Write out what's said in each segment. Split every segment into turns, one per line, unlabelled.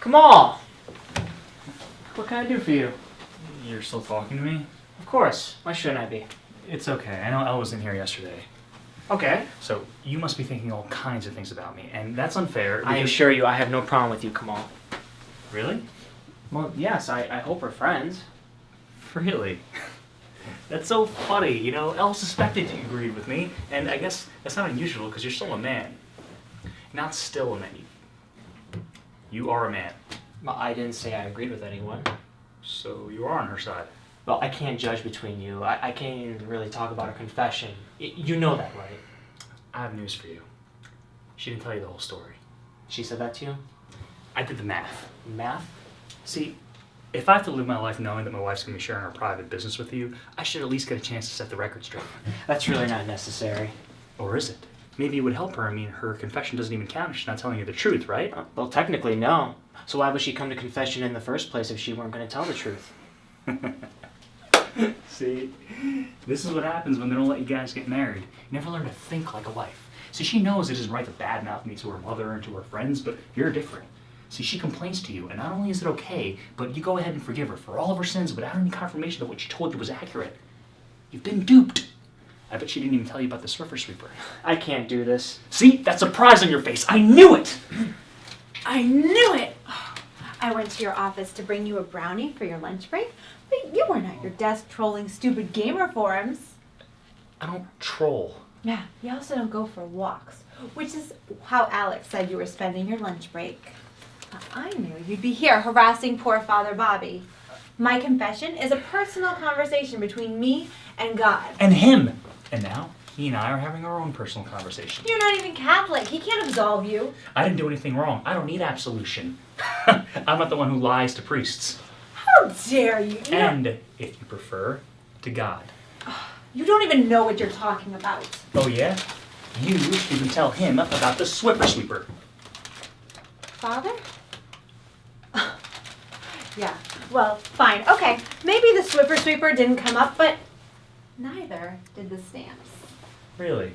Kamal! What can I do for you?
You're still talking to me?
Of course. Why shouldn't I be?
It's okay. I know Elle was in here yesterday.
Okay.
So, you must be thinking all kinds of things about me, and that's unfair.
I assure you I have no problem with you, Kamal.
Really?
Well, yes, I hope we're friends.
Really? That's so funny. You know, Elle suspected you agreed with me, and I guess that's not unusual because you're still a man. Not still a man. You are a man.
Well, I didn't say I agreed with anyone.
So you are on her side.
Well, I can't judge between you. I can't even really talk about her confession. You know that, right?
I have news for you. She didn't tell you the whole story.
She said that to you?
I did the math.
Math?
See, if I have to live my life knowing that my wife's going to be sharing her private business with you, I should at least get a chance to set the record straight.
That's really not necessary.
Or is it? Maybe it would help her. I mean, her confession doesn't even count if she's not telling you the truth, right?
Well, technically, no. So why would she come to confession in the first place if she weren't going to tell the truth?
See, this is what happens when they don't let you guys get married. You never learn to think like a wife. See, she knows it isn't right to badmouth me to her mother and to her friends, but you're different. See, she complains to you, and not only is it okay, but you go ahead and forgive her for all of her sins without any confirmation that what she told you was accurate. You've been duped. I bet she didn't even tell you about the Swiffer Sweeper.
I can't do this.
See, that surprise on your face. I knew it!
I knew it! I went to your office to bring you a brownie for your lunch break, but you weren't at your desk trolling stupid gamer forums.
I don't troll.
Yeah, you also don't go for walks, which is how Alex said you were spending your lunch break. But I knew you'd be here harassing poor Father Bobby. My confession is a personal conversation between me and God.
And him! And now, he and I are having our own personal conversation.
You're not even Catholic. He can't absolve you.
I didn't do anything wrong. I don't need absolution. I'm not the one who lies to priests.
How dare you?
And, if you prefer, to God.
You don't even know what you're talking about.
Oh yeah? You didn't tell him about the Swiffer Sweeper.
Father? Yeah, well, fine. Okay, maybe the Swiffer Sweeper didn't come up, but neither did the stamps.
Really?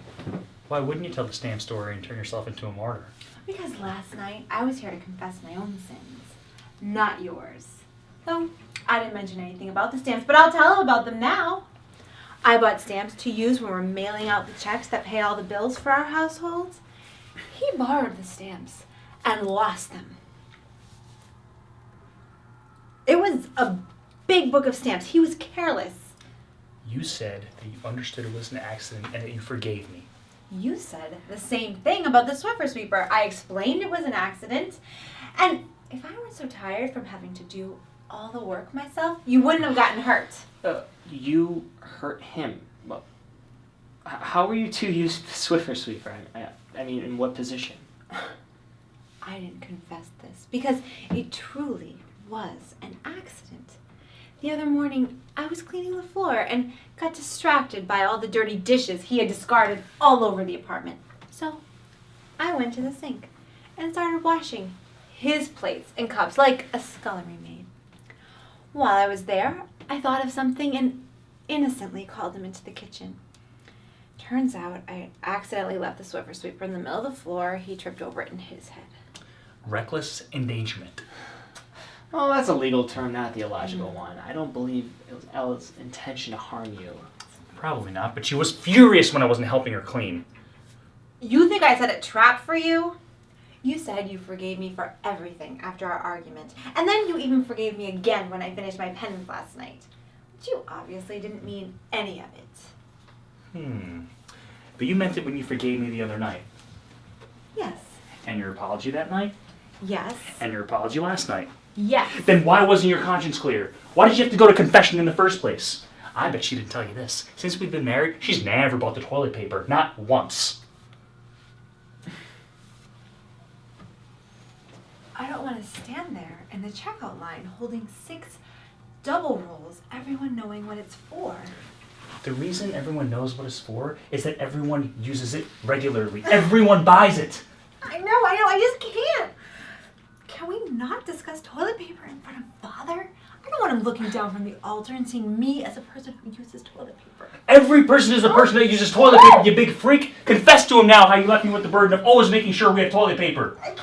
Why wouldn't you tell the stamp story and turn yourself into a martyr?
Because last night I was here to confess my own sins, not yours. Though I didn't mention anything about the stamps, but I'll tell about them now. I bought stamps to use when we're mailing out the checks that pay all the bills for our households. He borrowed the stamps and lost them. It was a big book of stamps. He was careless.
You said that you understood it was an accident and that you forgave me.
You said the same thing about the Swiffer Sweeper. I explained it was an accident. And if I weren't so tired from having to do all the work myself, you wouldn't have gotten hurt.
You hurt him. Well, how were you two used the Swiffer Sweeper? I mean, in what position?
I didn't confess this because it truly was an accident. The other morning, I was cleaning the floor and got distracted by all the dirty dishes he had discarded all over the apartment. So I went to the sink and started washing his plates and cups like a scullery maid. While I was there, I thought of something and innocently called him into the kitchen. Turns out I accidentally left the Swiffer Sweeper in the middle of the floor. He tripped over it and hit his head.
Reckless endangerment.
Well, that's a legal term, not a theological one. I don't believe it was Elle's intention to harm you.
Probably not, but she was furious when I wasn't helping her clean.
You think I set a trap for you? You said you forgave me for everything after our argument. And then you even forgave me again when I finished my penance last night. But you obviously didn't mean any of it.
But you meant it when you forgave me the other night.
Yes.
And your apology that night?
Yes.
And your apology last night?
Yes.
Then why wasn't your conscience clear? Why did you have to go to confession in the first place? I bet she didn't tell you this. Since we've been married, she's never bought the toilet paper. Not once.
I don't want to stand there in the checkout line holding 6 double rolls, everyone knowing what it's for.
The reason everyone knows what it's for is that everyone uses it regularly. Everyone buys it.
I know, I just can't. Can we not discuss toilet paper in front of Father? I don't want him looking down from the altar and seeing me as a person who uses toilet paper.
Every person is a person that uses toilet paper, you big freak. Confess to him now how you left me with the burden of always making sure we have toilet paper.
I can't.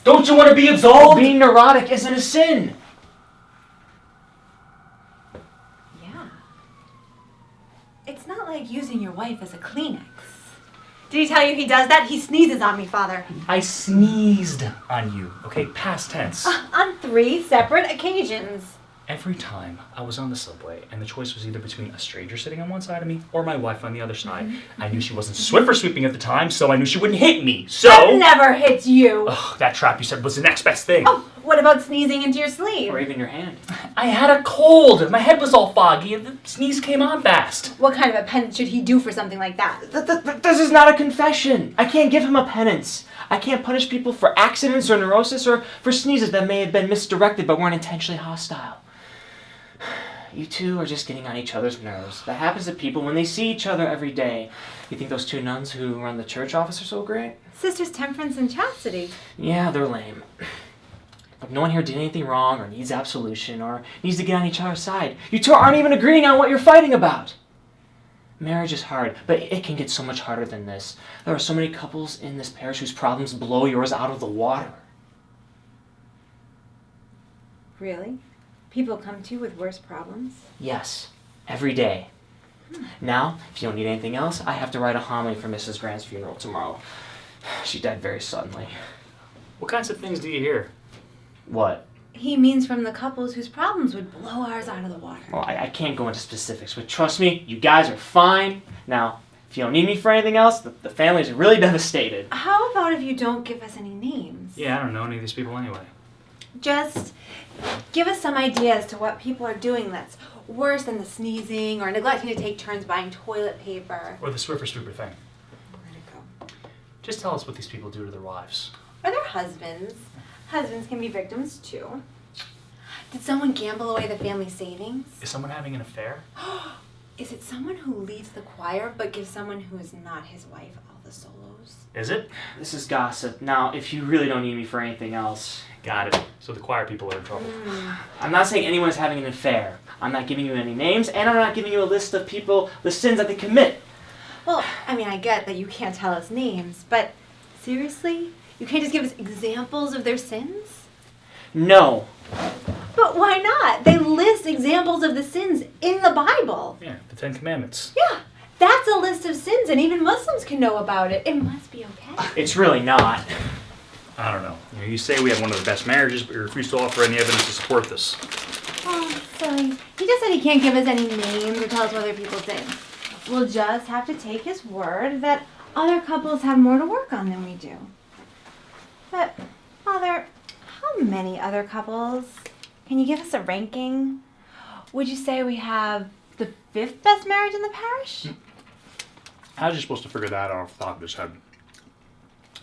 Don't you want to be absolved?
Being neurotic isn't a sin.
Yeah. It's not like using your wife as a Kleenex. Did he tell you he does that? He sneezes on me, Father.
I sneezed on you, okay? Past tense.
On 3 separate occasions.
Every time I was on the subway and the choice was either between a stranger sitting on one side of me or my wife on the other side, I knew she wasn't Swiffer sweeping at the time, so I knew she wouldn't hit me. So...
I've never hit you.
Ugh, that trap you said was the next best thing.
Oh, what about sneezing into your sleeve?
Or even your hand.
I had a cold. My head was all foggy and the sneeze came on fast.
What kind of a penance should he do for something like that?
This is not a confession. I can't give him a penance. I can't punish people for accidents or neurosis or for sneezes that may have been misdirected but weren't intentionally hostile. You two are just getting on each other's nerves. That happens to people when they see each other every day. You think those 2 nuns who run the church office are so great?
Sisters Temperance and Chastity.
Yeah, they're lame. Like no one here did anything wrong or needs absolution or needs to get on each other's side. You two aren't even agreeing on what you're fighting about. Marriage is hard, but it can get so much harder than this. There are so many couples in this parish whose problems blow yours out of the water.
Really? People come to you with worse problems?
Yes, every day. Now, if you don't need anything else, I have to write a homily for Mrs. Grant's funeral tomorrow. She died very suddenly.
What kinds of things do you hear?
What?
He means from the couples whose problems would blow ours out of the water.
Well, I can't go into specifics, but trust me, you guys are fine. Now, if you don't need me for anything else, the family's really devastated.
How about if you don't give us any names?
Yeah, I don't know any of these people anyway.
Just give us some idea as to what people are doing that's worse than the sneezing or neglecting to take turns buying toilet paper.
Or the Swiffer Sweeper thing.
Where'd it go?
Just tell us what these people do to their wives.
Or their husbands. Husbands can be victims too. Did someone gamble away the family savings?
Is someone having an affair?
Is it someone who leads the choir but gives someone who is not his wife all the solos?
Is it?
This is gossip. Now, if you really don't need me for anything else...
Got it. So the choir people are in trouble.
I'm not saying anyone's having an affair. I'm not giving you any names, and I'm not giving you a list of people, the sins that they commit.
Well, I mean, I get that you can't tell us names, but seriously? You can't just give us examples of their sins?
No.
But why not? They list examples of the sins in the Bible.
Yeah, the 10 Commandments.
Yeah, that's a list of sins, and even Muslims can know about it. It must be okay.
It's really not.
I don't know. You say we have one of the best marriages, but you refuse to offer any evidence to support this.
Oh, silly. He just said he can't give us any names or tell us what other people did. We'll just have to take his word that other couples have more to work on than we do. But, Father, how many other couples? Can you give us a ranking? Would you say we have the 5th best marriage in the parish?
How was you supposed to figure that out off the top of his head?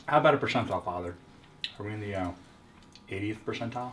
How about a percentile, Father? Are we in the 80th percentile?